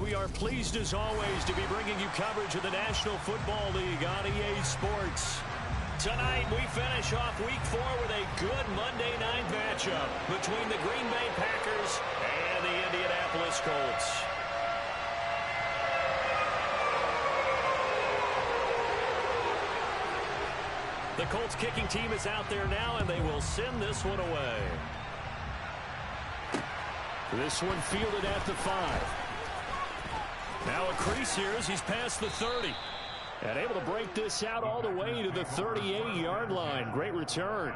We are pleased as always to be bringing you coverage of the National Football League on EA Sports. Tonight we finish off Week 4 with a good Monday night matchup between the Green Bay Packers and the Indianapolis Colts. The Colts kicking team is out there now, and they will send this one away. This one fielded at the 5. Now a crease here as he's past the 30. And able to break this out all the way to the 38-yard line. Great return.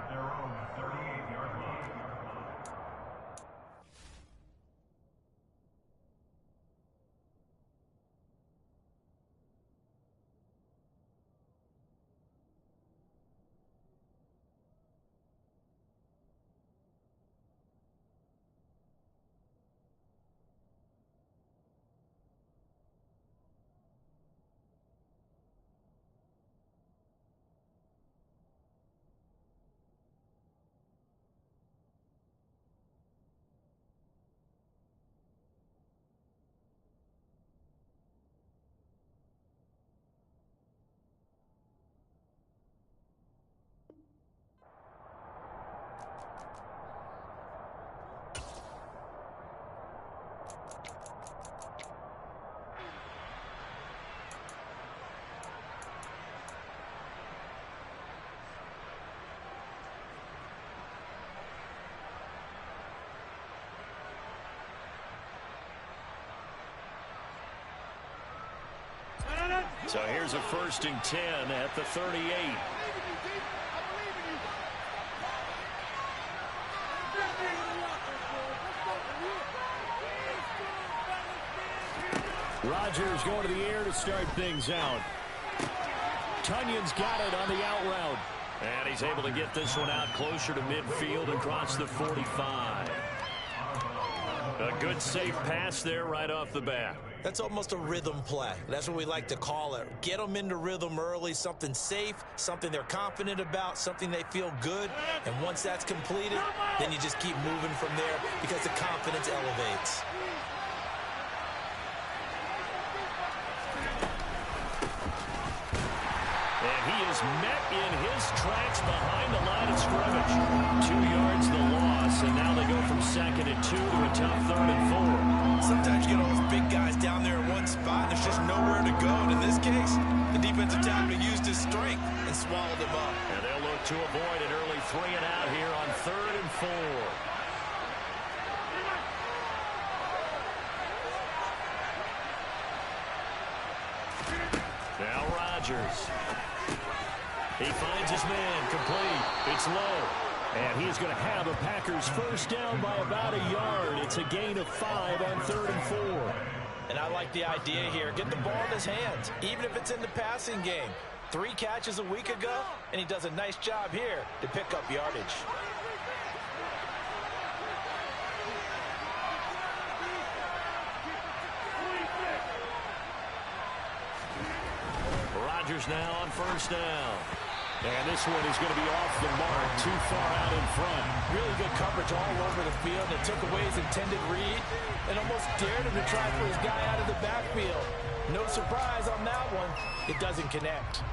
So here's a 1st and 10 at the 38. Rodgers going to the air to start things out. Tunyon's got it on the out route. And he's able to get this one out closer to midfield and cross the 45. A good safe pass there right off the bat. That's almost a rhythm play. That's what we like to call it. Get them into rhythm early, something safe, something they're confident about, something they feel good. And once that's completed, then you just keep moving from there because the confidence elevates. And he is met in his tracks behind the line of scrimmage. 2 yards the loss, and now they go from 2nd and 2 to a tough 3rd and 4. Sometimes you get all those big guys down there in one spot, and there's just nowhere to go. And in this case, the defensive tackle used his strength and swallowed him up. And they'll look to avoid an early 3 and out here on 3rd and 4. Now Rodgers. He finds his man, complete. It's low. And he's going to have a Packers 1st down by about a yard. It's a gain of 5 on 3rd and 4. And I like the idea here. Get the ball in his hands, even if it's in the passing game. 3 catches a week ago, and he does a nice job here to pick up yardage. Rodgers now on 1st down. And this one is going to be off the mark, too far out in front. Really good coverage all over the field. It took away his intended read and almost dared him to try for his guy out of the backfield. No surprise on that one. It doesn't connect.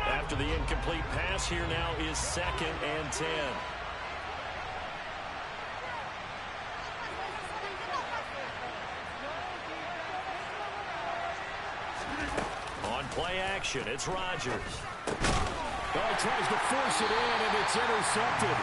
After the incomplete pass, here now is 2nd and 10. Play action. It's Rodgers. Oh, he tries to force it in, and it's intercepted.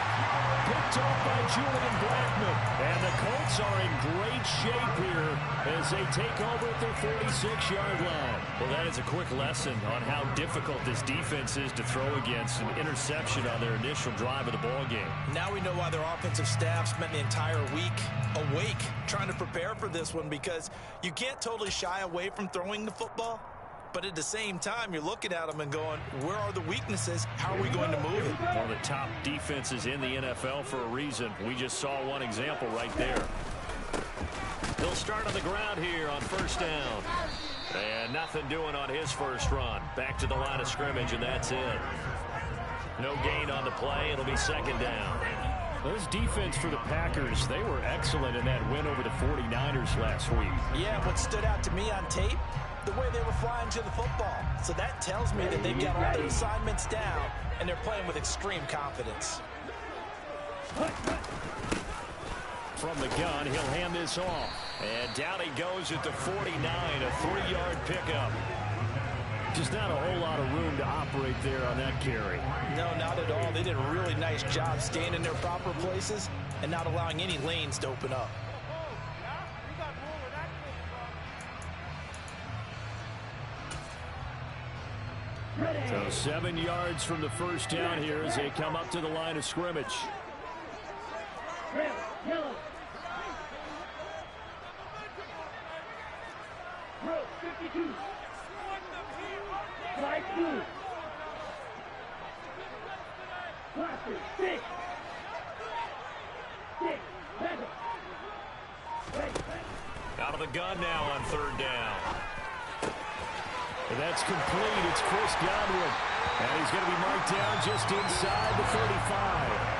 Picked off by Julian Blackmon. And the Colts are in great shape here as they take over at their 46-yard line. Well, that is a quick lesson on how difficult this defense is to throw against. An interception on their initial drive of the ball game. Now we know why their offensive staff spent the entire week awake trying to prepare for this one, because you can't totally shy away from throwing the football. But at the same time, you're looking at them and going, where are the weaknesses? How are we going to move it? One of the top defenses in the NFL for a reason. We just saw one example right there. He'll start on the ground here on 1st down. And nothing doing on his first run. Back to the line of scrimmage, and that's it. No gain on the play. It'll be 2nd down. This defense for the Packers, they were excellent in that win over the 49ers last week. Yeah, what stood out to me on tape, the way they were flying to the football. So that tells me that they've got all their assignments down, and they're playing with extreme confidence. From the gun, he'll hand this off. And down he goes at the 49, a 3-yard pickup. Just not a whole lot of room to operate there on that carry. No, not at all. They did a really nice job staying in their proper places and not allowing any lanes to open up. So 7 yards from the first down here as they come up to the line of scrimmage. Out of the gun now on third down. And that's complete. It's Chris Godwin. And he's going to be marked down just inside the 35.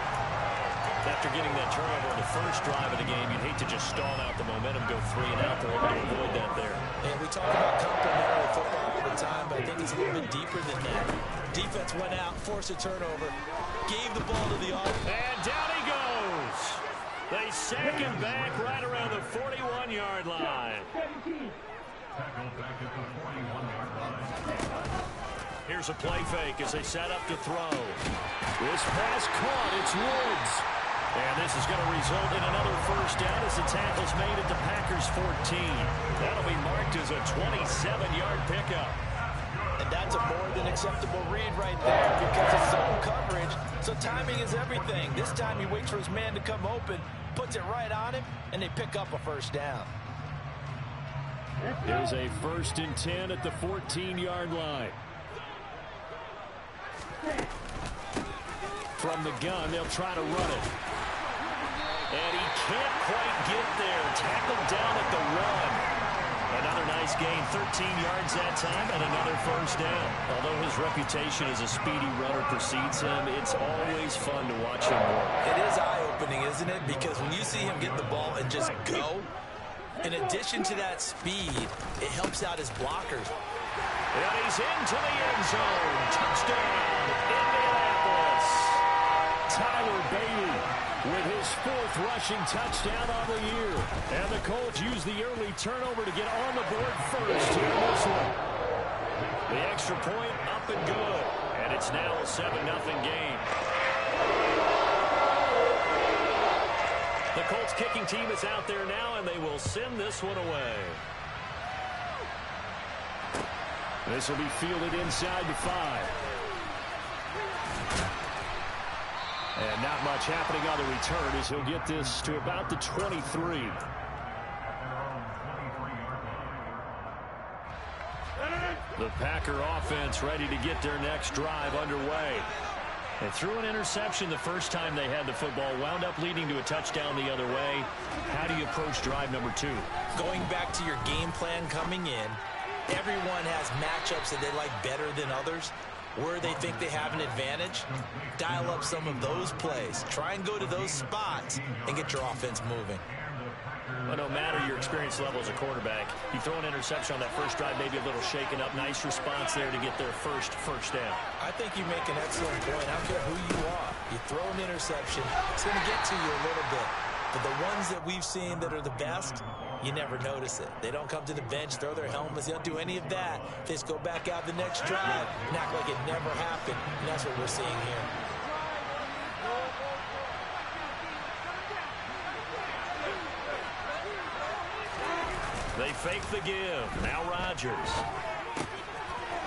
After getting that turnover on the first drive of the game, you'd hate to just stall out the momentum, go 3 and out. They're able to avoid that there. And we talk about complementary football all the time, but I think it's a little bit deeper than that. Defense went out, forced a turnover, gave the ball to the offense. And down he goes. They sack him back right around the 41-yard line. Here's a play fake as they set up to throw. This pass caught. It's Woods. And this is going to result in another first down as the tackle's made at the Packers' 14. That'll be marked as a 27-yard pickup. And that's a more than acceptable read right there because it's zone coverage, so timing is everything. This time he waits for his man to come open, puts it right on him, and they pick up a first down. There's a 1st and 10 at the 14-yard line. From the gun, they'll try to run it. And he can't quite get there. Tackled down at the 1. Another nice gain, 13 yards that time, and another first down. Although his reputation as a speedy runner precedes him, it's always fun to watch him work. It is eye-opening, isn't it? Because when you see him get the ball and just go, in addition to that speed, it helps out his blockers. And he's into the end zone. Touchdown, Indianapolis. Tyler Bailey with his 4th rushing touchdown on the year. And the Colts use the early turnover to get on the board first here in this one. The extra point up and good. And it's now a 7-0 game. The Colts kicking team is out there now, and they will send this one away. This will be fielded inside the 5. And not much happening on the return as he'll get this to about the 23. The Packer offense ready to get their next drive underway. They threw an interception the first time they had the football, wound up leading to a touchdown the other way. How do you approach drive number 2? Going back to your game plan coming in, everyone has matchups that they like better than others. Where they think they have an advantage, dial up some of those plays. Try and go to those spots and get your offense moving. Well, no matter your experience level as a quarterback, you throw an interception on that first drive, maybe a little shaken up. Nice response there to get their first down. I think you make an excellent point. I don't care who you are. You throw an interception, it's going to get to you a little bit. But the ones that we've seen that are the best, you never notice it. They don't come to the bench, throw their helmets. They don't do any of that. They just go back out the next drive and act like it never happened. And that's what we're seeing here. They fake the give. Now Rodgers.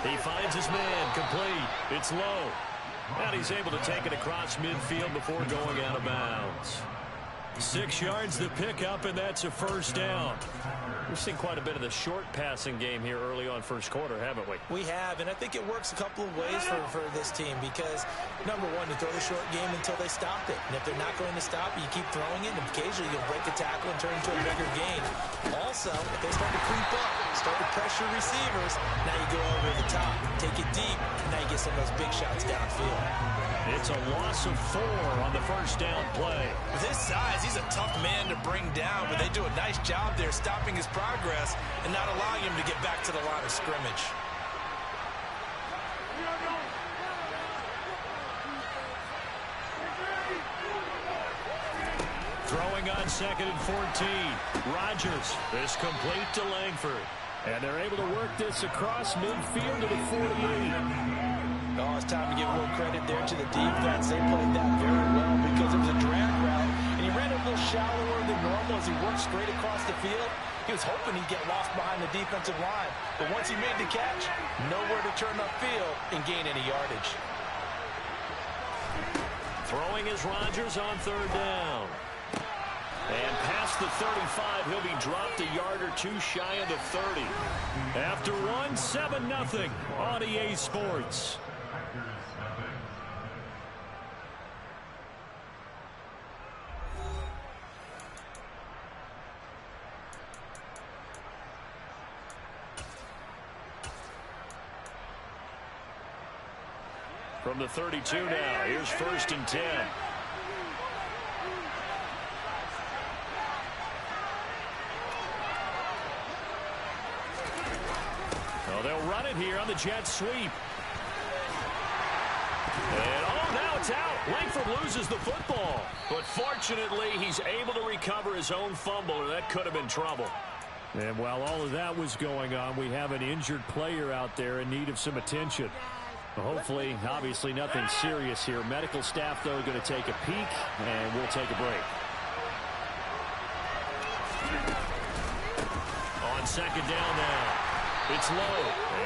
He finds his man. Complete. It's low. And he's able to take it across midfield before going out of bounds. 6 yards the pickup, and that's a first down. We've seen quite a bit of the short passing game here early on first quarter, haven't we? We have, and I think it works a couple of ways for this team because, number one, you throw the short game until they stop it. And if they're not going to stop it, you keep throwing it, and occasionally you'll break a tackle and turn into a bigger gain. Also, if they start to creep up, start to pressure receivers, now you go over the top, take it deep, and now you get some of those big shots downfield. It's a loss of 4 on the first down play. With his size, he's a tough man to bring down, but they do a nice job there stopping his progress and not allowing him to get back to the line of scrimmage. Throwing on 2nd and 14. Rodgers is complete to Langford. And they're able to work this across midfield to the 48. Oh, it's time to give a little credit there to the defense. They played that very well because it was a drag route, and he ran a little shallower than normal as he worked straight across the field. He was hoping he'd get lost behind the defensive line, but once he made the catch, nowhere to turn upfield and gain any yardage. Throwing is Rodgers on 3rd down. And past the 35, he'll be dropped a yard or 2 shy of the 30. After one, 7-0 on EA Sports. From the 32 now, here's 1st and 10. Well, they'll run it here on the jet sweep. And, now it's out. Langford loses the football. But fortunately, he's able to recover his own fumble, or that could have been trouble. And while all of that was going on, we have an injured player out there in need of some attention. Hopefully, obviously, nothing serious here. Medical staff, though, going to take a peek, and we'll take a break. On 2nd down now. It's low,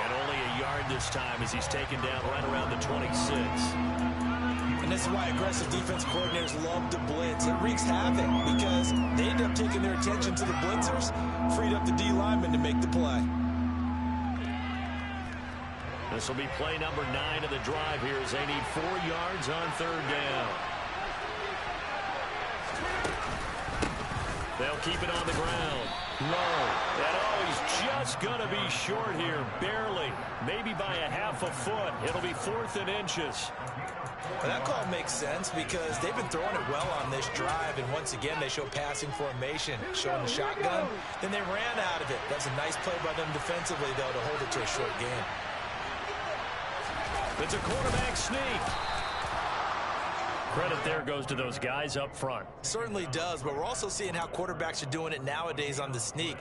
and only a yard this time as he's taken down right around the 26. And this is why aggressive defense coordinators love to blitz. It wreaks havoc because they end up taking their attention to the blitzers, freed up the D lineman to make the play. This will be play number 9 of the drive here as they need 4 yards on 3rd down. They'll keep it on the ground. Low. And he's just going to be short here. Barely. Maybe by a half a foot. It'll be 4th and inches. Well, that call makes sense because they've been throwing it well on this drive, and once again they show passing formation, showing the shotgun. Then they ran out of it. That's a nice play by them defensively, though, to hold it to a short game. It's a quarterback sneak. Credit there goes to those guys up front. Certainly does, but we're also seeing how quarterbacks are doing it nowadays on the sneak.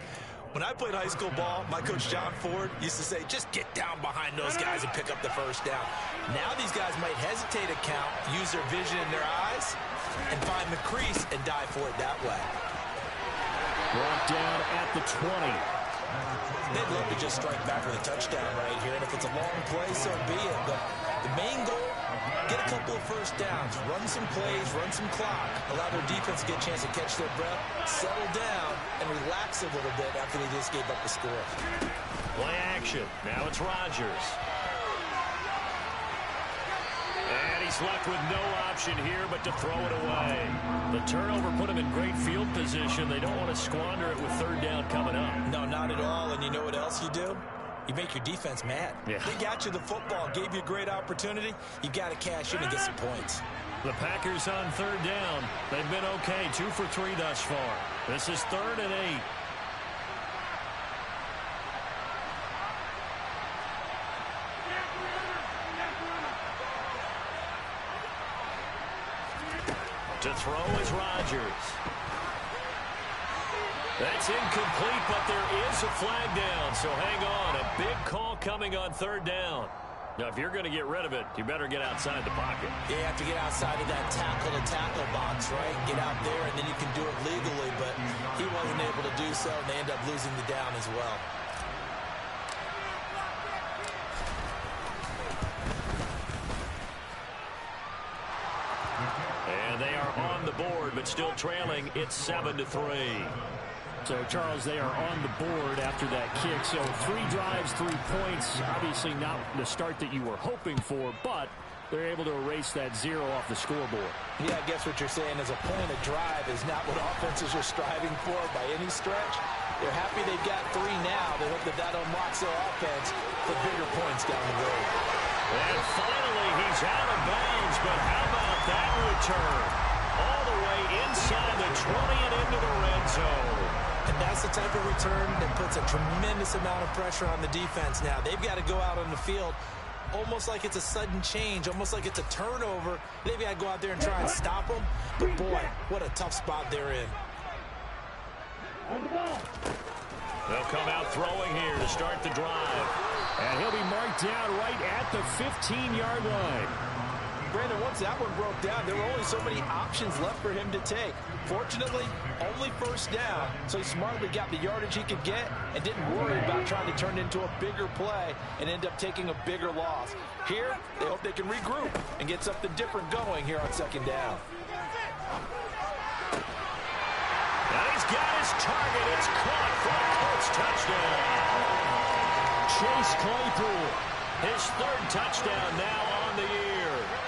When I played high school ball, my coach John Ford used to say, just get down behind those guys and pick up the first down. Now these guys might hesitate to count, use their vision in their eyes, and find the crease and dive for it that way. Brought down at the 20. They'd love to just strike back with a touchdown right here, and if it's a long play, so be it. But the main goal, get a couple of first downs, run some plays, run some clock, allow their defense to get a chance to catch their breath, settle down, and relax a little bit after they just gave up the score. Play action. Now it's Rodgers. And he's left with no option here but to throw it away. The turnover put him in great field position. They don't want to squander it with 3rd down coming up. No, not at all. And you know what else you do? You make your defense mad. Yeah. They got you the football, gave you a great opportunity. You got to cash in and get some points. The Packers on 3rd down. They've been okay, 2 for 3 thus far. This is 3rd and 8. To throw is Rodgers. That's incomplete, but there is a flag down, so hang on. A big call coming on 3rd down. Now, if you're going to get rid of it, you better get outside the pocket. You have to get outside of that tackle-to-tackle box, right? Get out there, and then you can do it legally, but he wasn't able to do so, and they end up losing the down as well. And they are on the board, but still trailing. It's 7-3. So, Charles, they are on the board after that kick. So 3 drives, 3 points. Obviously not the start that you were hoping for, but they're able to erase that 0 off the scoreboard. Yeah, I guess what you're saying is a point of drive is not what offenses are striving for by any stretch. They're happy they've got 3 now. They hope that that unlocks their offense for bigger points down the road. And finally, he's out of bounds, but how about that return? All the way inside the 20 and into the red zone. And that's the type of return that puts a tremendous amount of pressure on the defense now. They've got to go out on the field almost like it's a sudden change, almost like it's a turnover. They've got to go out there and try and stop them. But, boy, what a tough spot they're in. They'll come out throwing here to start the drive. And he'll be marked down right at the 15-yard line. Brandon, once that one broke down, there were only so many options left for him to take. Fortunately, only first down, so he smartly got the yardage he could get and didn't worry about trying to turn it into a bigger play and end up taking a bigger loss. Here, they hope they can regroup and get something different going here on second down. And he's got his target. It's caught for a Colts touchdown. Chase Claypool, His 3rd touchdown now on the year.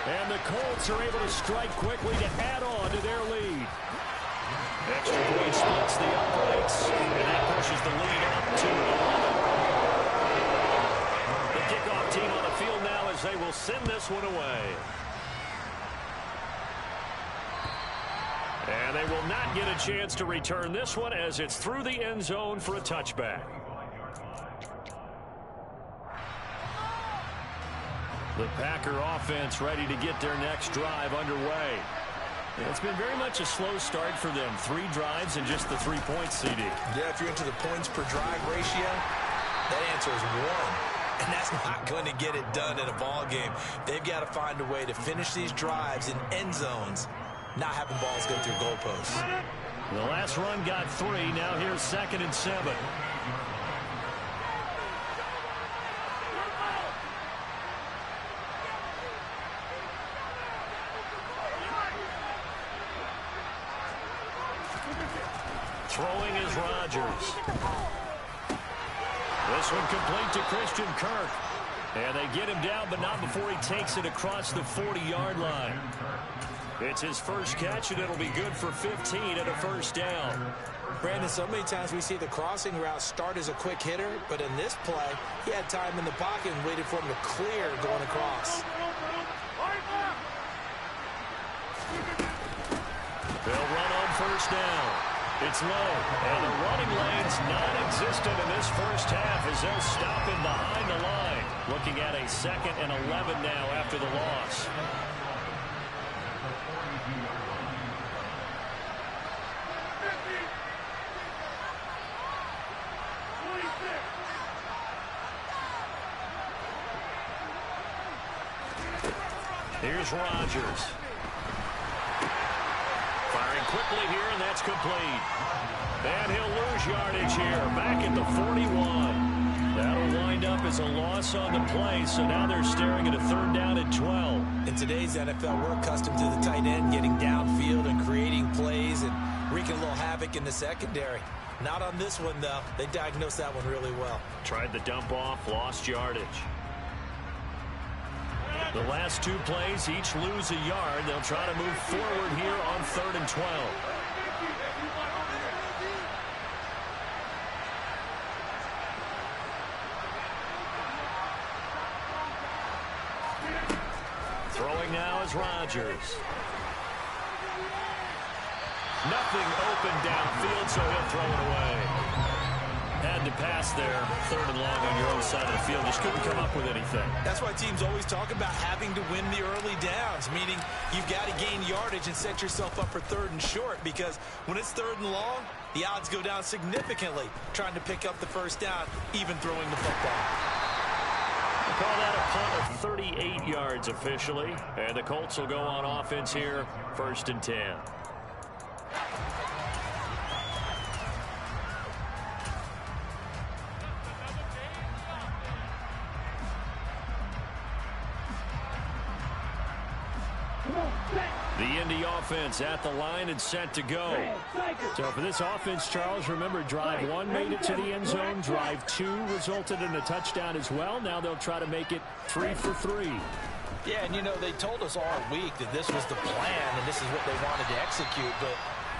and the Colts are able to strike quickly to add on to their lead. Extra point splits the uprights, and that pushes the lead up to 11. The kickoff team on the field now as they will send this one away. And they will not get a chance to return this one as it's through the end zone for a touchback. The Packer offense ready to get their next drive underway. It's been very much a slow start for them. 3 drives and just the 3 points, CD. Yeah, if you're into the points per drive ratio, that answer is 1. And that's not going to get it done in a ball game. They've got to find a way to finish these drives in end zones, not having balls go through goalposts. The last run got 3. Now here's 2nd and 7. Throwing is Rodgers. This one complete to Christian Kirk. And they get him down, but not before he takes it across the 40-yard line. It's his first catch, and it'll be good for 15 and a first down. Brandon, so many times we see the crossing route start as a quick hitter, but in this play, he had time in the pocket and waited for him to clear going across. They'll run on first down. It's low, and the running lane's non-existent in this first half as they'll stop him behind the line. Looking at a 2nd and 11 now after the loss. Here's Rodgers. Firing quickly here, and that's complete. And he'll lose yardage here, back at the 41. That'll wind up as a loss on the play, so now they're staring at a 3rd down and 12. In today's NFL, we're accustomed to the tight end getting downfield and creating plays and wreaking a little havoc in the secondary. Not on this one, though. They diagnosed that one really well. Tried the dump off, lost yardage. The last 2 plays each lose a yard. They'll try to move forward here on 3rd and 12. Throwing now is Rodgers. Nothing open downfield, so he'll throw it away. Had to pass there, 3rd and long on your own side of the field. Just couldn't come up with anything. That's why teams always talk about having to win the early downs, meaning you've got to gain yardage and set yourself up for 3rd and short, because when it's 3rd and long, the odds go down significantly trying to pick up the first down, even throwing the football. We'll call that a punt of 38 yards officially, and the Colts will go on offense here, 1st and 10. The Indy offense at the line and set to go. So for this offense, Charles, remember, drive 1 made it to the end zone. Drive 2 resulted in a touchdown as well. Now they'll try to make it 3 for 3. Yeah, and, you know, they told us all week that this was the plan and this is what they wanted to execute. But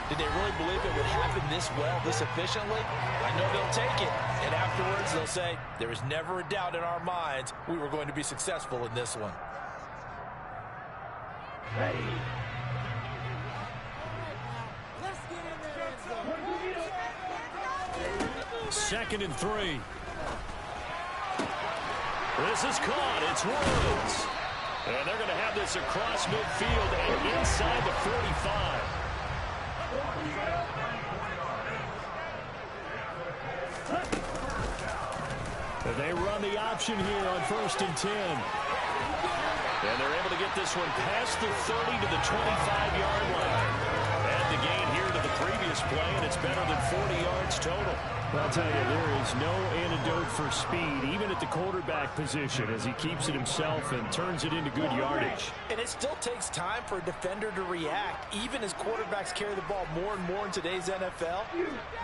did they really believe it would happen this well, this efficiently? I know they'll take it. And afterwards, they'll say, there was never a doubt in our minds we were going to be successful in this one. Ready. Second and 3. This is caught. It's Woods. And they're going to have this across midfield and inside the 45. And they run the option here on 1st and 10. And they're able to get this one past the 30 to the 25-yard line. Add the gain here to the previous play, and it's better than 40 yards total. I'll tell you, there is no antidote for speed, even at the quarterback position, as he keeps it himself and turns it into good yardage. And it still takes time for a defender to react. Even as quarterbacks carry the ball more and more in today's NFL,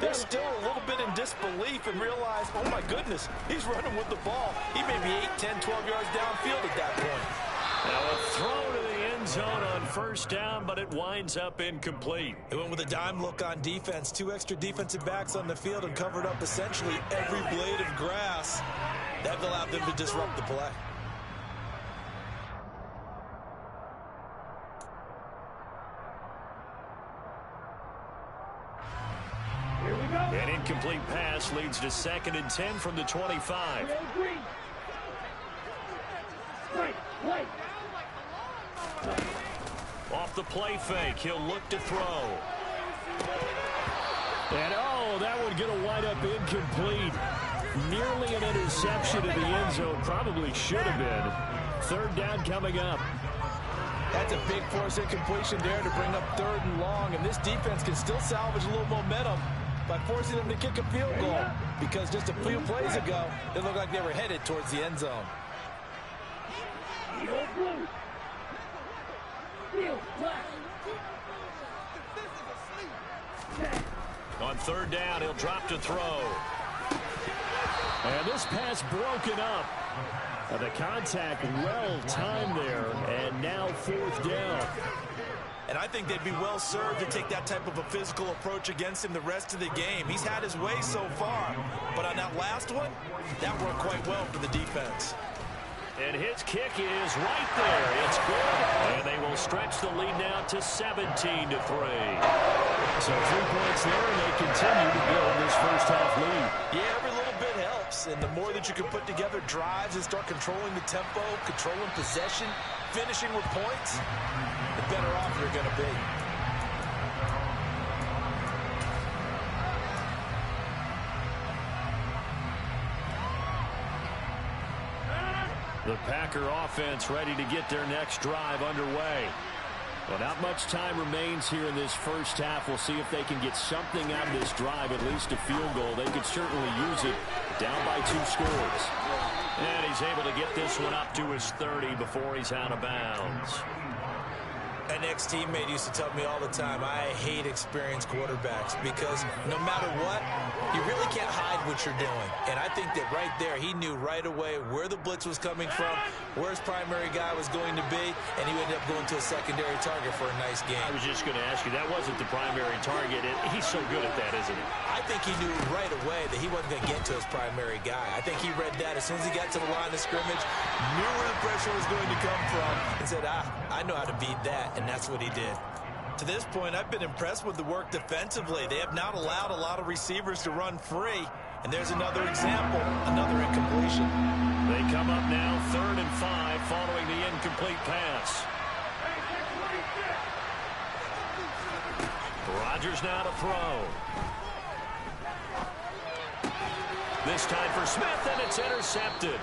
they're still a little bit in disbelief and realize, oh my goodness, he's running with the ball. He may be 8, 10, 12 yards downfield at that point. Now a throw to the end zone on 1st down, but it winds up incomplete. They went with a dime look on defense. 2 extra defensive backs on the field and covered up essentially every blade of grass. That allowed them to disrupt the play. Here we go. An incomplete pass leads to 2nd and 10 from the 25. Play. Off the play fake, he'll look to throw. And oh, that would get a wind up incomplete. Nearly an interception in the end zone. Probably should have been. 3rd down coming up. That's a big force incompletion there to bring up 3rd and long. And this defense can still salvage a little momentum by forcing them to kick a field goal. Because just a few plays ago, it looked like they were headed towards the end zone. On 3rd down, he'll drop to throw. And this pass broken up. The contact well timed there, and now 4th down. And I think they'd be well served to take that type of a physical approach against him the rest of the game. He's had his way so far, but on that last one, that worked quite well for the defense. And his kick is right there. It's good. And they will stretch the lead now to 17 to 3. So 3 points there, and they continue to build this first half lead. Yeah, every little bit helps. And the more that you can put together drives and start controlling the tempo, controlling possession, finishing with points, the better off you're going to be. The Packer offense ready to get their next drive underway. Well, not much time remains here in this first half. We'll see if they can get something out of this drive, at least a field goal. They could certainly use it down by 2 scores. And he's able to get this one up to his 30 before he's out of bounds. An ex-teammate used to tell me all the time, I hate experienced quarterbacks because no matter what, you really can't hide what you're doing. And I think that right there, he knew right away where the blitz was coming from, where his primary guy was going to be, and he ended up going to a secondary target for a nice game. I was just going to ask you, that wasn't the primary target. He's so good at that, isn't he? I think he knew right away that he wasn't going to get to his primary guy. I think he read that as soon as he got to the line of scrimmage, knew where the pressure was going to come from, and said, I know how to beat that. And that's what he did. To this point, I've been impressed with the work defensively. They have not allowed a lot of receivers to run free. And there's another example, another incompletion. They come up now 3rd and 5 following the incomplete pass. Rodgers now to throw. This time for Smith, and it's intercepted.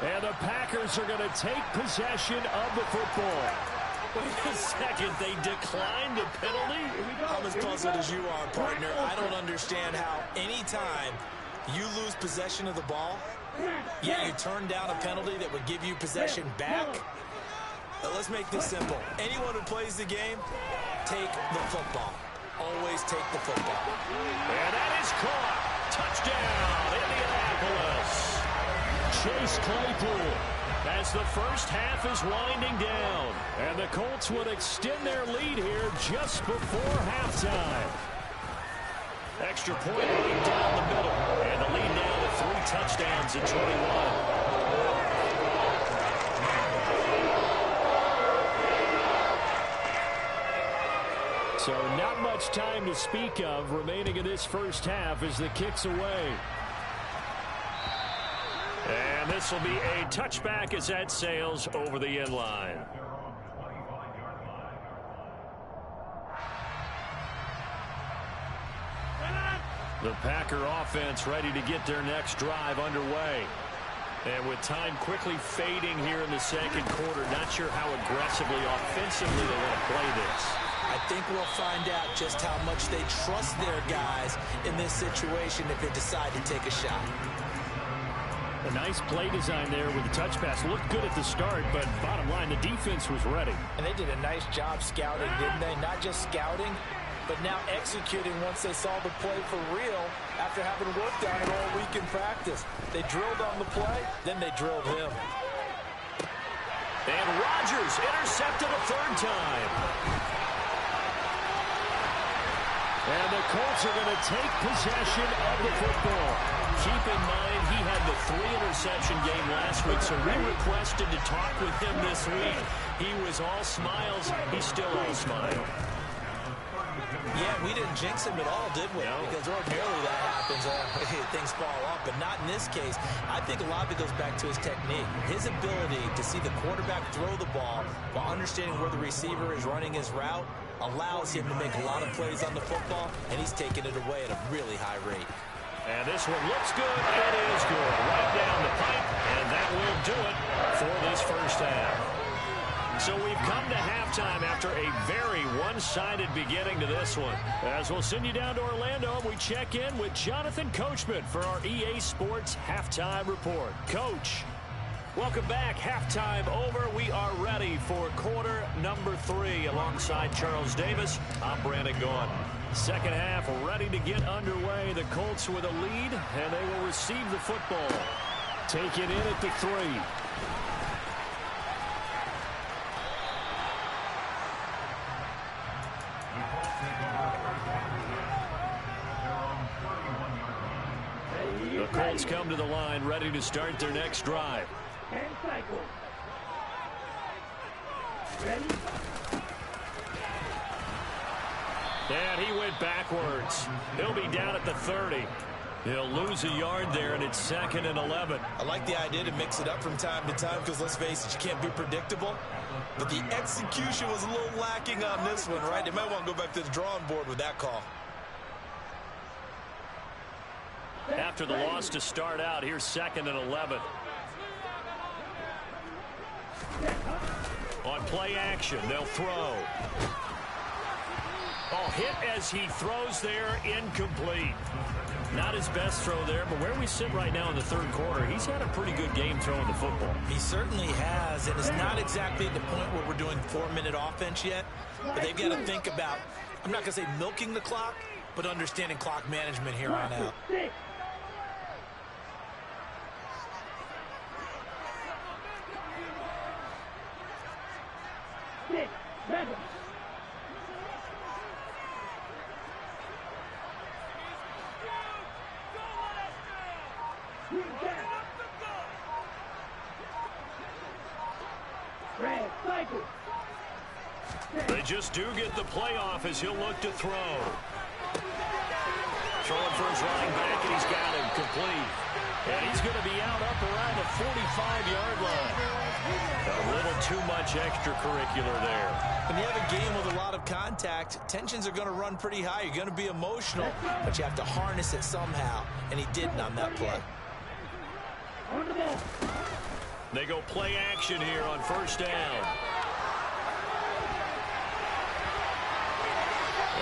And the Packers are going to take possession of the football. Wait a second, they declined the penalty? I'm as puzzled as you are, partner. I don't understand how any time you lose possession of the ball, yet you turn down a penalty that would give you possession back. Let's make this simple. Anyone who plays the game, take the football. Always take the football. And that is caught. Touchdown, Indianapolis. Chase Claypool. As the first half is winding down. And the Colts would extend their lead here just before halftime. Extra point right down the middle. And the lead now to 3 touchdowns at 21. So not much time to speak of remaining in this first half as the kick's away. And this will be a touchback as that sails over the end line. The Packer offense ready to get their next drive underway. And with time quickly fading here in the second quarter, not sure how aggressively, offensively they want to play this. I think we'll find out just how much they trust their guys in this situation if they decide to take a shot. A nice play design there with the touch pass. Looked good at the start, but bottom line, the defense was ready. And they did a nice job scouting, didn't they? Not just scouting, but now executing once they saw the play for real after having worked on it all week in practice. They drilled on the play, then they drilled him. And Rodgers intercepted a third time. And the Colts are going to take possession of the football. Keep in mind, he had the 3-interception game last week, so we requested to talk with him this week. He was all smiles. He's still all smile. Yeah, we didn't jinx him at all, did we? No. Because ordinarily that happens. Things fall off, but not in this case. I think a lot of it goes back to his technique. His ability to see the quarterback throw the ball while understanding where the receiver is running his route allows him to make a lot of plays on the football, and he's taking it away at a really high rate. And this one looks good. It is good. Right down the pipe, and that will do it for this first half. So we've come to halftime after a very one-sided beginning to this one. As we'll send you down to Orlando, we check in with Jonathan Coachman for our EA Sports Halftime Report. Coach, welcome back. Halftime over. We are ready for quarter number 3 alongside Charles Davis. I'm Brandon Gaughan. Second half ready to get underway. The Colts with a lead, and they will receive the football. Take it in at the 3. The Colts come to the line, ready to start their next drive. And cycle. Ready? And he went backwards. He'll be down at the 30. He'll lose a yard there, and it's 2nd and 11. I like the idea to mix it up from time to time because, let's face it, you can't be predictable. But the execution was a little lacking on this one, right? They might want to go back to the drawing board with that call. After the loss to start out, here's 2nd and 11. On play action, they'll throw. Oh, hit as he throws there, incomplete. Not his best throw there, but where we sit right now in the third quarter, he's had a pretty good game throwing the football. He certainly has, and it's not exactly at the point where we're doing 4-minute offense yet, but they've got to think about, I'm not going to say milking the clock, but understanding clock management here on out. 6, 7. Red cycle. They just do get the playoff as he'll look to throw. Throwing for his running back, and he's got him complete. And he's going to be out up around the 45-yard line. A little too much extracurricular there. When you have a game with a lot of contact, tensions are going to run pretty high. You're going to be emotional, but you have to harness it somehow, and he didn't on that play. On the ball. They go play action here on first down.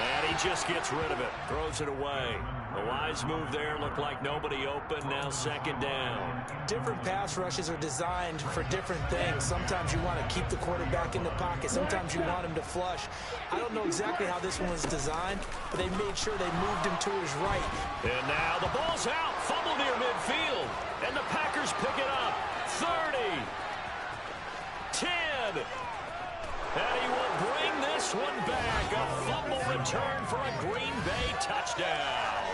And he just gets rid of it. Throws it away. A wise move there. Looked like nobody open. Now second down. Different pass rushes are designed for different things. Sometimes you want to keep the quarterback in the pocket. Sometimes you want him to flush. I don't know exactly how this one was designed, but they made sure they moved him to his right. And now the ball's out. Fumble near midfield. And the Packers pick it up. 30. 10. And he will bring this one back. A fumble return for a Green Bay touchdown.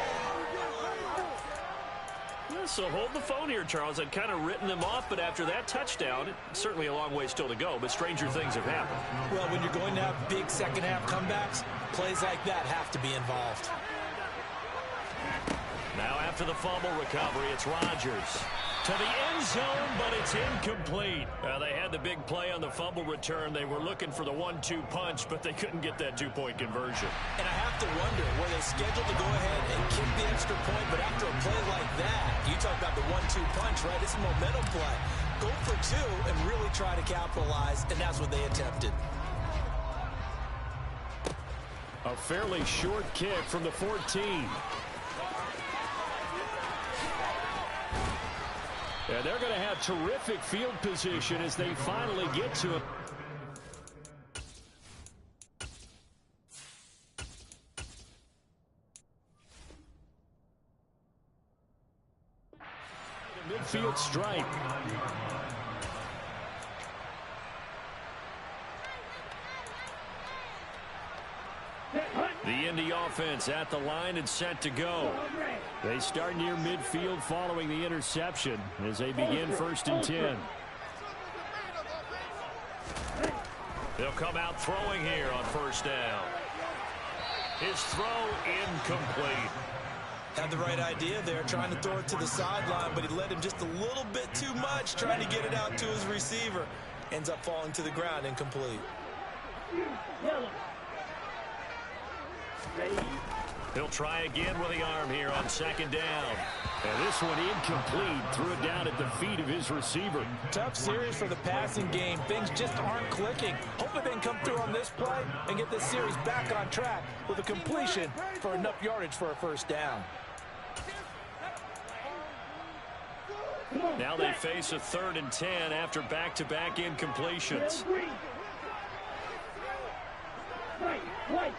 Yeah, so hold the phone here, Charles. I'd kind of written them off, but after that touchdown, it's certainly a long way still to go, but stranger things have happened. Well, when you're going to have big second-half comebacks, plays like that have to be involved. Now after the fumble recovery, it's Rodgers. To the end zone, but it's incomplete. They had the big play on the fumble return. They were looking for the 1-2 punch, but they couldn't get that two-point conversion. And I have to wonder, were they scheduled to go ahead and kick the extra point, but after a play like that, you talk about the 1-2 punch, right? It's a momentum play. Go for two and really try to capitalize, and that's what they attempted. A fairly short kick from the 14. And they're going to have terrific field position as they finally get to it. The midfield stripe. The Indy offense at the line and set to go. They start near midfield following the interception as they begin 1st and 10. They'll come out throwing here on 1st down. His throw incomplete. Had the right idea there, trying to throw it to the sideline, but he led him just a little bit too much, trying to get it out to his receiver. Ends up falling to the ground, incomplete. He'll try again with the arm here on 2nd down. And this one incomplete. Threw it down at the feet of his receiver. Tough series for the passing game. Things just aren't clicking. Hopefully they can come through on this play and get this series back on track with a completion for enough yardage for a 1st down. Now they face a 3rd and 10 after back-to-back incompletions. Right.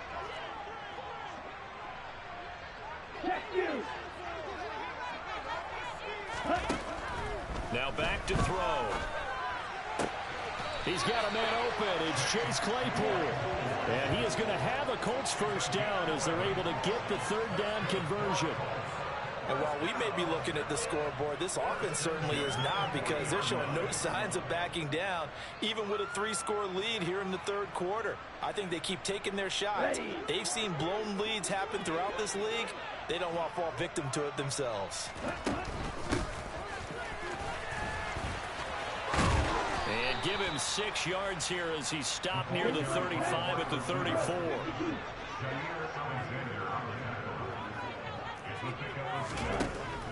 Now back to throw. He's got a man open. It's Chase Claypool. And he is going to have a Colts 1st down as they're able to get the 3rd down conversion. And while we may be looking at the scoreboard, this offense certainly is not, because they're showing no signs of backing down, even with a 3-score lead here in the 3rd quarter. I think they keep taking their shots. They've seen blown leads happen throughout this league. They don't want to fall victim to it themselves. And give him 6 yards here as he stopped near the 35 at the 34.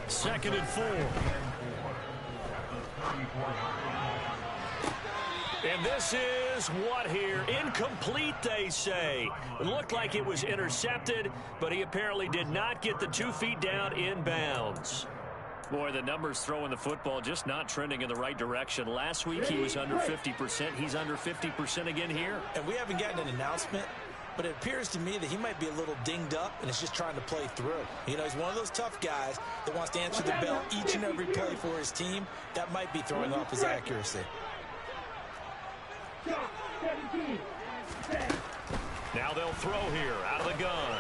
Second and 4. And this is what here? Incomplete, they say. It looked like it was intercepted, but he apparently did not get the 2 feet down inbounds. Boy, the numbers throwing the football just not trending in the right direction. Last week he was under 50%. He's under 50% again here. And we haven't gotten an announcement, but it appears to me that he might be a little dinged up and is just trying to play through. You know, he's one of those tough guys that wants to answer the bell each and every play for his team. That might be throwing off his accuracy. Now they'll throw here out of the gun.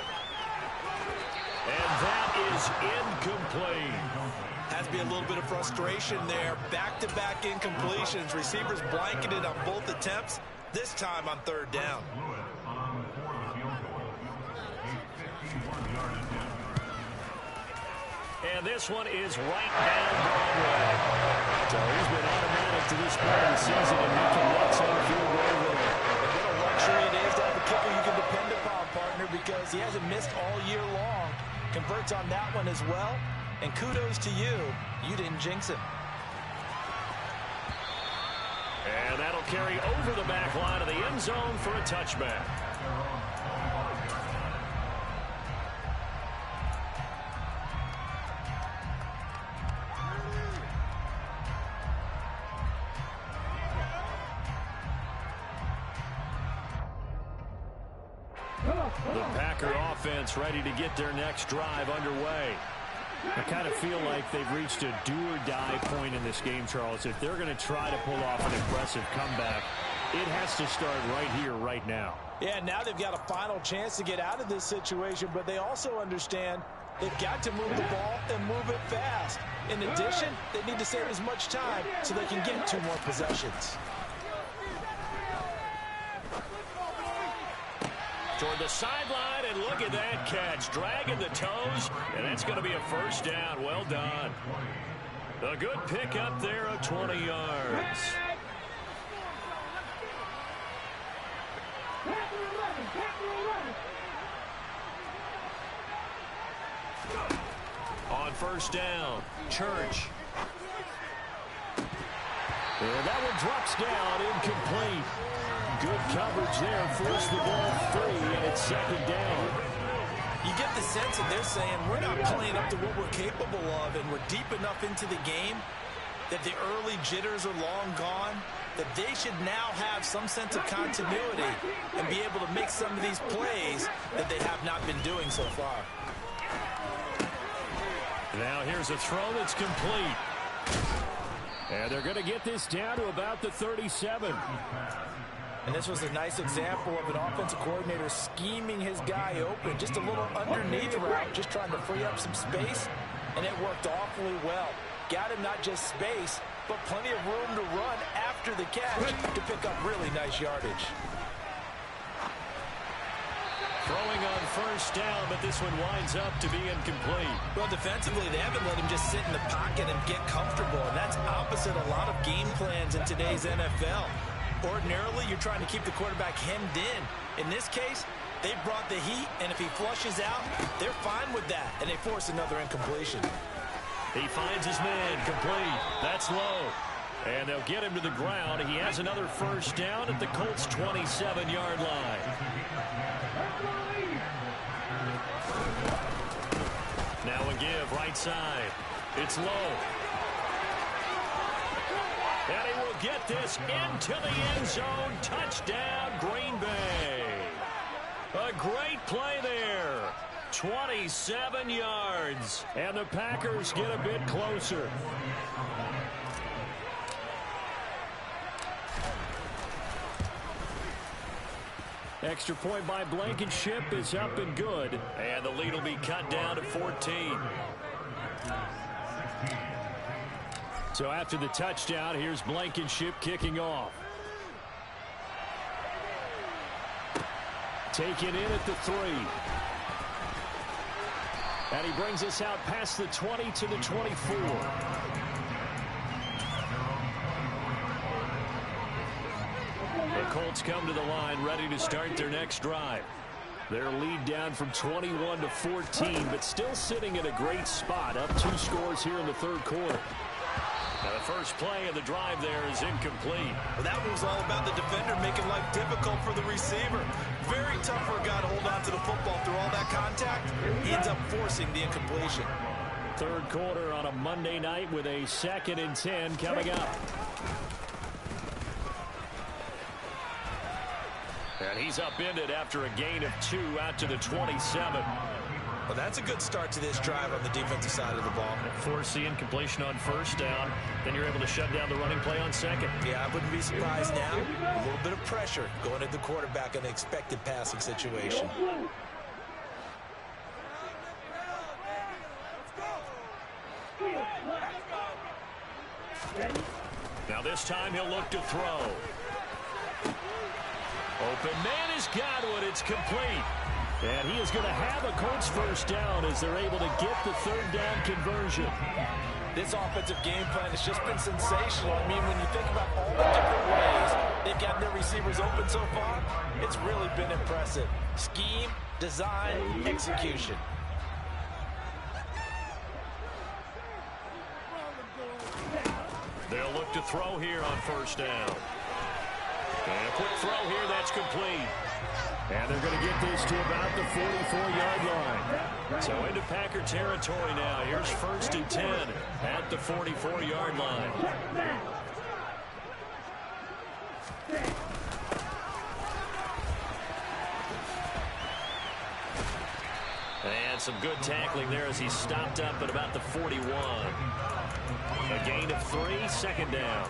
And that is incomplete. Has to be a little bit of frustration there. Back-to-back incompletions. Receivers blanketed on both attempts, this time on 3rd down. And this one is right down Broadway. So he's been automatic to this part of the season, and he can watch on field goal there. And what a luxury it is to have a kicker you can depend upon, partner, because he hasn't missed all year long. Converts on that one as well. And kudos to you. You didn't jinx him. And that'll carry over the back line of the end zone for a touchback. The Packer offense ready to get their next drive underway. I kind of feel like they've reached a do-or-die point in this game, Charles. If they're going to try to pull off an impressive comeback, it has to start right here, right now. Yeah, now they've got a final chance to get out of this situation, but they also understand they've got to move the ball and move it fast. In addition, they need to save as much time so they can get 2 more possessions. Toward the sideline, and look at that catch. Dragging the toes, and that's going to be a first down. Well done. A good pickup there of 20 yards. On first down, Church. And that one drops down, incomplete. Good coverage there, forced the ball free, and it's second down. You get the sense that they're saying we're not playing up to what we're capable of, and we're deep enough into the game that the early jitters are long gone, that they should now have some sense of continuity and be able to make some of these plays that they have not been doing so far. Now here's a throw that's complete. And they're going to get this down to about the 37. And this was a nice example of an offensive coordinator scheming his guy open. Just a little underneath route, just trying to free up some space. And it worked awfully well. Got him not just space, but plenty of room to run after the catch to pick up really nice yardage. Throwing on first down, but this one winds up to be incomplete. Well, defensively, they haven't let him just sit in the pocket and get comfortable. And that's opposite a lot of game plans in today's NFL. Ordinarily, you're trying to keep the quarterback hemmed in. In this case, they brought the heat, and if he flushes out, they're fine with that, and they force another incompletion. He finds his man, complete. That's low. And they'll get him to the ground. He has another first down at the Colts' 27-yard line. Now a give, right side. It's low. And he will get this into the end zone. Touchdown, Green Bay. A great play there. 27 yards. And the Packers get a bit closer. Extra point by Blankenship is up and good. And the lead will be cut down to 14. So after the touchdown, here's Blankenship kicking off. Taken in at the 3. And he brings us out past the 20 to the 24. The Colts come to the line ready to start their next drive. Their lead down from 21 to 14, but still sitting in a great spot, up 2 scores here in the third quarter. Now the first play of the drive there is incomplete. Well, that was all about the defender making life difficult for the receiver. Very tough for a guy to hold on to the football through all that contact. He ends up forcing the incompletion. Third quarter on a Monday night with a 2nd and 10 coming up. And he's upended after a gain of 2 out to the 27. Well, that's a good start to this drive on the defensive side of the ball. Force the incompletion on first down. Then you're able to shut down the running play on second. Yeah, I wouldn't be surprised now. A little bit of pressure going at the quarterback in an expected passing situation. Now this time he'll look to throw. Open man has got one. It's complete. And he is going to have a Colts first down as they're able to get the third down conversion. This offensive game plan has just been sensational. I mean, when you think about all the different ways they've got their receivers open so far, it's really been impressive. Scheme, design, execution. They'll look to throw here on first down. And a quick throw here, that's complete. And they're going to get this to about the 44-yard line. So into Packer territory now. Here's 1st and 10 at the 44-yard line. some good tackling there as he stopped up at about the 41. A gain of 3, second down.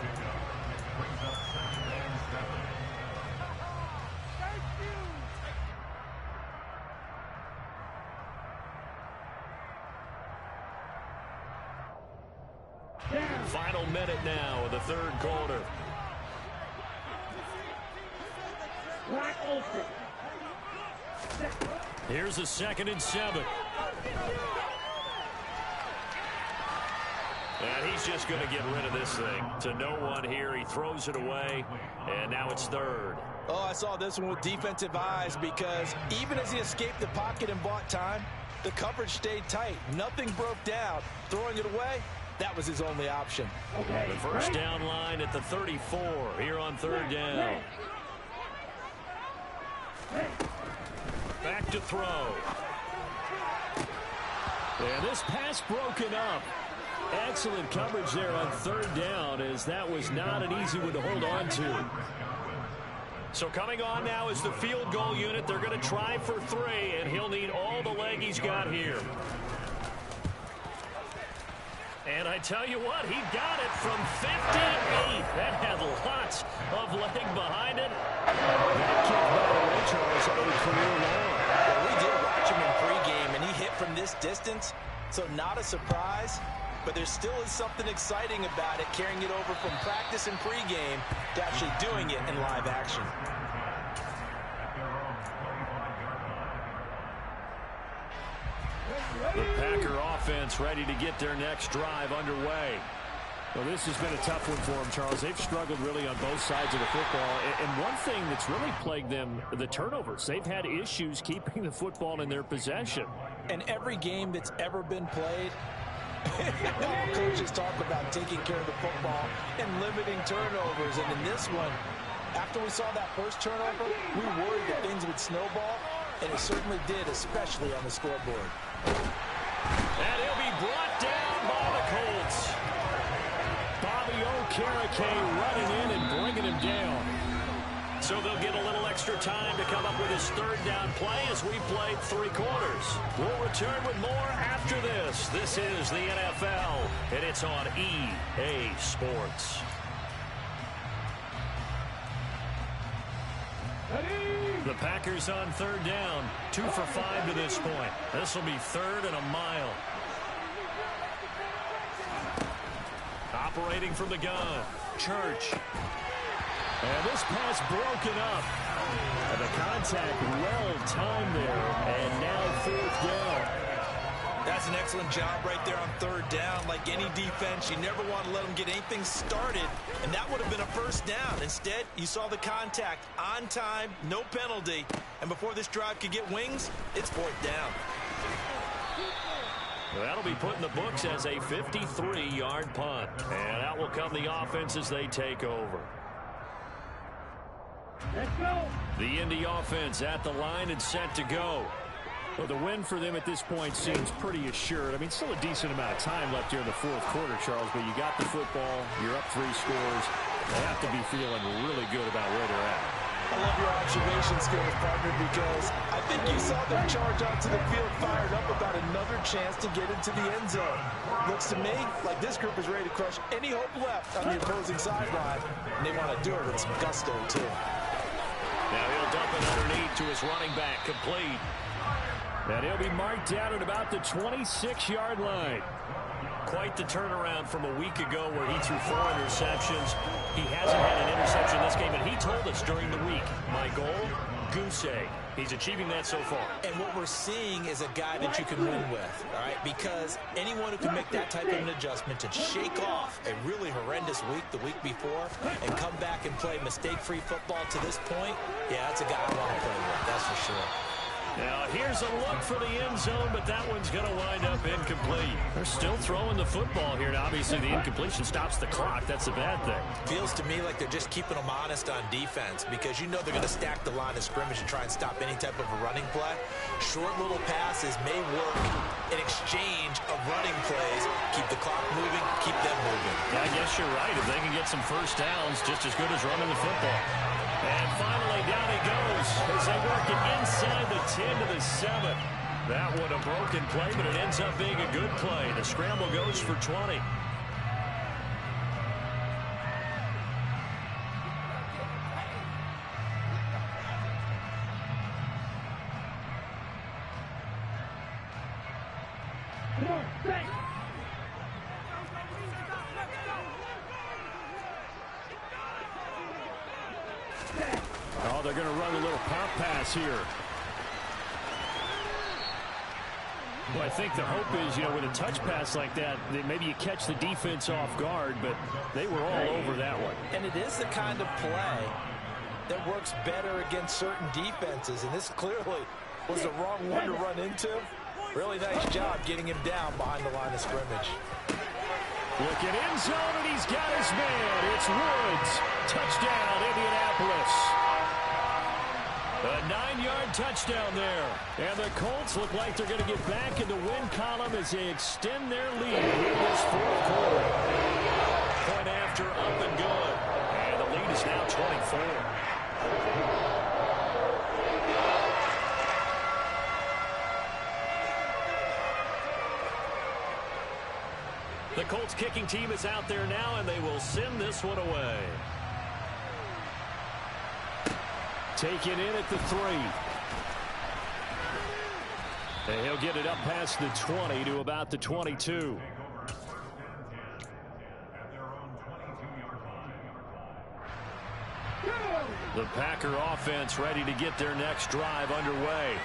Final minute now of the third quarter. Here's a 2nd and 7. And he's just going to get rid of this thing. To no one here. He throws it away. And now it's 3rd. Oh, I saw this one with defensive eyes because even as he escaped the pocket and bought time, the coverage stayed tight. Nothing broke down. Throwing it away, that was his only option. Okay, the first down line at the 34 here on 3rd down. Back to throw. And this pass broken up. Excellent coverage there on 3rd down, as that was not an easy one to hold on to. So coming on now is the field goal unit. They're going to try for 3, and he'll need all the leg he's got here. And I tell you what, he got it from 58. That had lots of leg behind it. That kick, by the way, Charles, a career long. Well, we did watch him in pregame, and he hit from this distance, so not a surprise. But there still is something exciting about it, carrying it over from practice and pregame to actually doing it in live action. The Packer offense ready to get their next drive underway. Well, this has been a tough one for them, Charles. They've struggled really on both sides of the football. And one thing that's really plagued them, the turnovers. They've had issues keeping the football in their possession. And every game that's ever been played, all coaches talk about taking care of the football and limiting turnovers. And in this one, after we saw that first turnover, we worried that things would snowball, and it certainly did, especially on the scoreboard. And he'll be brought down by the Colts. Bobby Okereke running in and bringing him down. So they'll get a little extra time to come up with his 3rd down play as we played 3 quarters. We'll return with more after this. This is the NFL, and it's on EA Sports. The Packers on 3rd down, 2 for 5 to this point. This will be 3rd and a mile. Operating from the gun, Church. And this pass broken up. And the contact well timed there. And now 4th down. That's an excellent job right there on 3rd down. Like any defense, you never want to let them get anything started, and that would have been a 1st down. Instead, you saw the contact on time, no penalty, and before this drive could get wings, it's 4th down. That'll be put in the books as a 53-yard punt, and out will come the offense as they take over. Let's go. The Indy offense at the line and set to go. Well, the win for them at this point seems pretty assured. I mean, still a decent amount of time left here in the 4th quarter, Charles, but you got the football, you're up 3 scores. They have to be feeling really good about where they're at. I love your observation skills, partner, because I think you saw them charge onto the field fired up about another chance to get into the end zone. Looks to me like this group is ready to crush any hope left on the opposing sideline, and they want to do it with some gusto, too. Now he'll dump it underneath to his running back, complete. And he'll be marked down at about the 26-yard line. Quite the turnaround from a week ago where he threw 4 interceptions. He hasn't had an interception this game, and he told us during the week, my goal, goose egg. He's achieving that so far. And what we're seeing is a guy that you can win with, all right? Because anyone who can make that type of an adjustment to shake off a really horrendous week the week before and come back and play mistake-free football to this point, yeah, that's a guy I want to play with, that's for sure. Now, here's a look for the end zone, but that one's going to wind up incomplete. They're still throwing the football here, and obviously the incompletion stops the clock. That's a bad thing. Feels to me like they're just keeping them honest on defense because you know they're going to stack the line of scrimmage and try and stop any type of a running play. Short little passes may work in exchange of running plays. Keep the clock moving, keep them moving. Yeah, I guess you're right. If they can get some first downs, just as good as running the football. And finally, down he goes as they work it inside the 10 to the 7. That one a broken play, but it ends up being a good play. The scramble goes for 20. Oh, they're going to run a little pop pass here. Well, I think the hope is, with a touch pass like that, that maybe you catch the defense off guard, but they were all over that one. And it is the kind of play that works better against certain defenses, and this clearly was the wrong one to run into. Really nice job getting him down behind the line of scrimmage. Looking end zone, and he's got his man. It's Woods. Touchdown, Indianapolis. A 9-yard touchdown there. And the Colts look like they're going to get back in the win column as they extend their lead in this fourth quarter. Point after, up and good. And the lead is now 24. The Colts kicking team is out there now, and they will send this one away. Taken in at the 3. And he'll get it up past the 20 to about the 22. The Packer offense ready to get their next drive underway.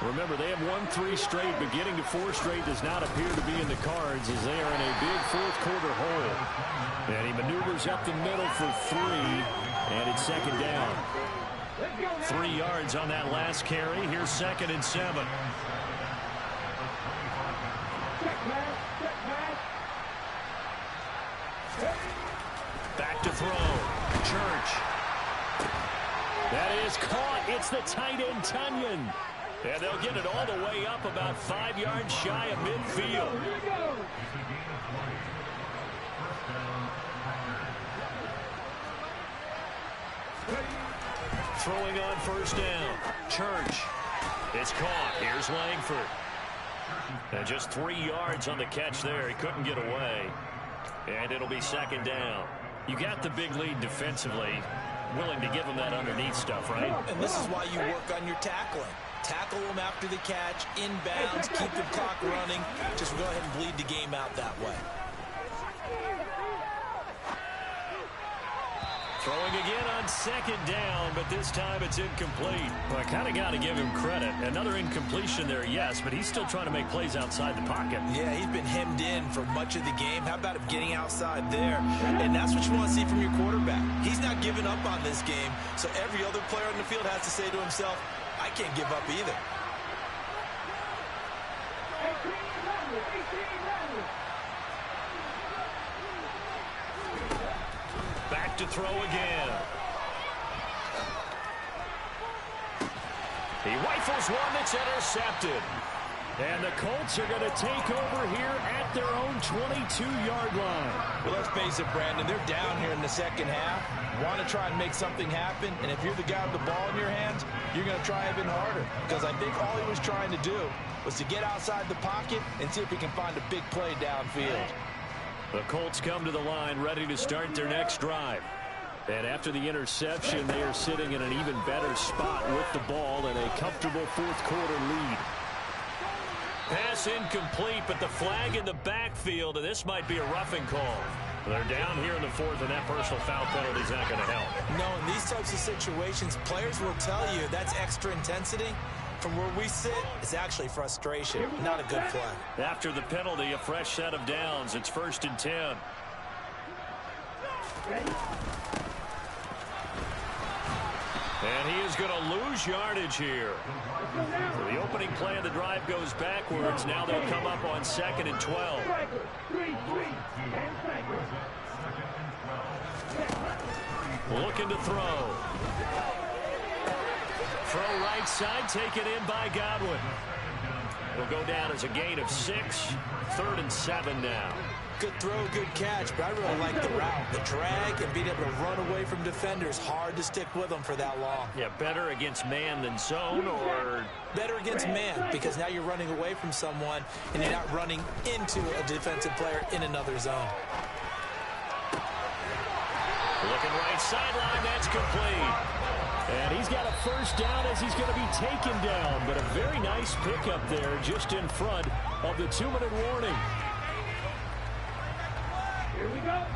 Remember, they have won 3 straight, but getting to 4 straight does not appear to be in the cards as they are in a big fourth quarter hole. And he maneuvers up the middle for 3, and it's second down. 3 yards on that last carry. Here's 2nd and 7. Back to throw. Church. That is caught. It's the tight end, Tunyon. And they'll get it all the way up about 5 yards shy of midfield. Throwing on first down. Church. It's caught. Here's Langford. And just 3 yards on the catch there. He couldn't get away. And it'll be second down. You got the big lead defensively. Willing to give them that underneath stuff, right? And this is why you work on your tackling. Tackle them after the catch, inbounds, keep the clock running. Just go ahead and bleed the game out that way. Throwing again on second down, but this time it's incomplete. Well, I kind of got to give him credit. Another incompletion there, yes, but he's still trying to make plays outside the pocket. Yeah, he's been hemmed in for much of the game. How about him getting outside there? And that's what you want to see from your quarterback. He's not giving up on this game, so every other player on the field has to say to himself, I can't give up either. Back to throw again. He rifles one that's intercepted. And the Colts are going to take over here at their own 22-yard line. Well, let's face it, Brandon, they're down here in the second half. Want to try and make something happen, and if you're the guy with the ball in your hands, you're going to try even harder. Because I think all he was trying to do was to get outside the pocket and see if he can find a big play downfield. The Colts come to the line ready to start their next drive. And after the interception, they are sitting in an even better spot with the ball and a comfortable fourth quarter lead. Pass incomplete, but the flag in the backfield, and this might be a roughing call. They're down here in the fourth, and that personal foul penalty is not going to help. No, in these types of situations, players will tell you that's extra intensity. From where we sit, it's actually frustration, not a good play. After the penalty, a fresh set of downs. It's 1st and 10. And he is going to lose yardage here. So the opening play of the drive goes backwards. Now they'll come up on 2nd and 12. Looking to throw. Throw right side, taken in by Godwin. It'll go down as a gain of 6. 3rd and 7 now. Good throw, good catch, but I really like the route. The drag and being able to run away from defenders, hard to stick with them for that long. Yeah, better against man than zone, or? Better against man, because now you're running away from someone and you're not running into a defensive player in another zone. Looking right sideline, that's complete. And he's got a first down as he's going to be taken down, but a very nice pickup there just in front of the 2-minute warning. Here we go.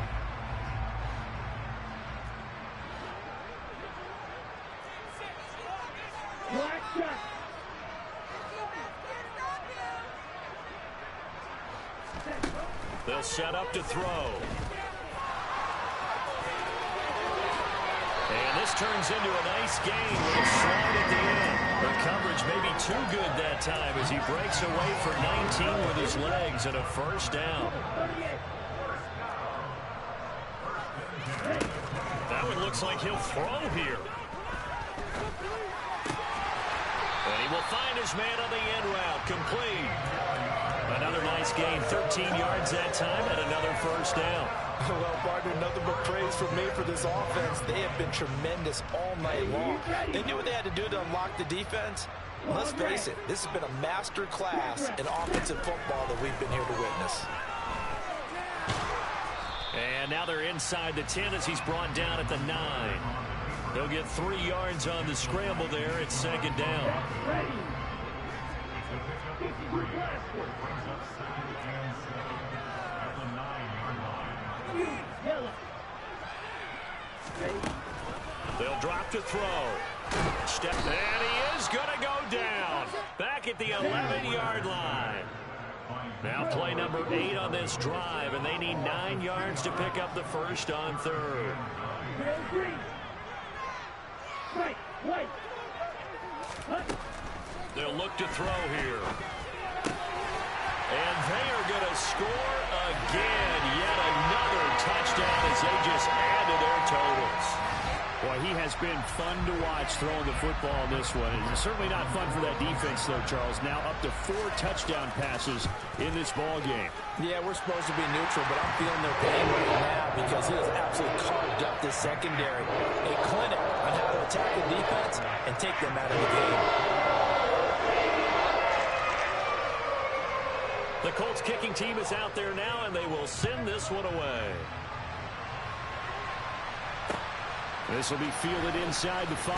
Black shot. They'll set up to throw. And this turns into a nice gain with a slide at the end. The coverage may be too good that time as he breaks away for 19 with his legs and a first down. That one looks like he'll throw here. And he will find his man on the end route, complete. Another nice gain, 13 yards that time, and another first down. Well, partner, nothing but praise from me for this offense. They have been tremendous all night long. They knew what they had to do to unlock the defense. Let's face it, this has been a master class in offensive football that we've been here to witness. And now they're inside the 10 as he's brought down at the 9. They'll get 3 yards on the scramble there. It's 2nd down. They'll drop to throw. Step, and he is going to go down. Back at the 11-yard line. Now play number 8 on this drive, and they need 9 yards to pick up the first on 3rd. They'll look to throw here. And they are going to score again. Yet another touchdown as they just add to their totals. Boy, he has been fun to watch throwing the football in this one. It's certainly not fun for that defense, though, Charles. Now up to 4 touchdown passes in this ball game. Yeah, we're supposed to be neutral, but I'm feeling their pain right now because he has absolutely carved up this secondary. A clinic on how to attack the defense and take them out of the game. The Colts kicking team is out there now, and they will send this one away. This will be fielded inside the 5.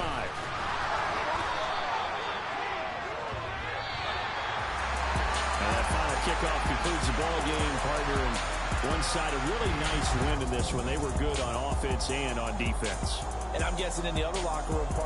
And that final kickoff concludes the ball game, partner. And one side a really nice win in this one. They were good on offense and on defense. And I'm guessing in the other locker room part.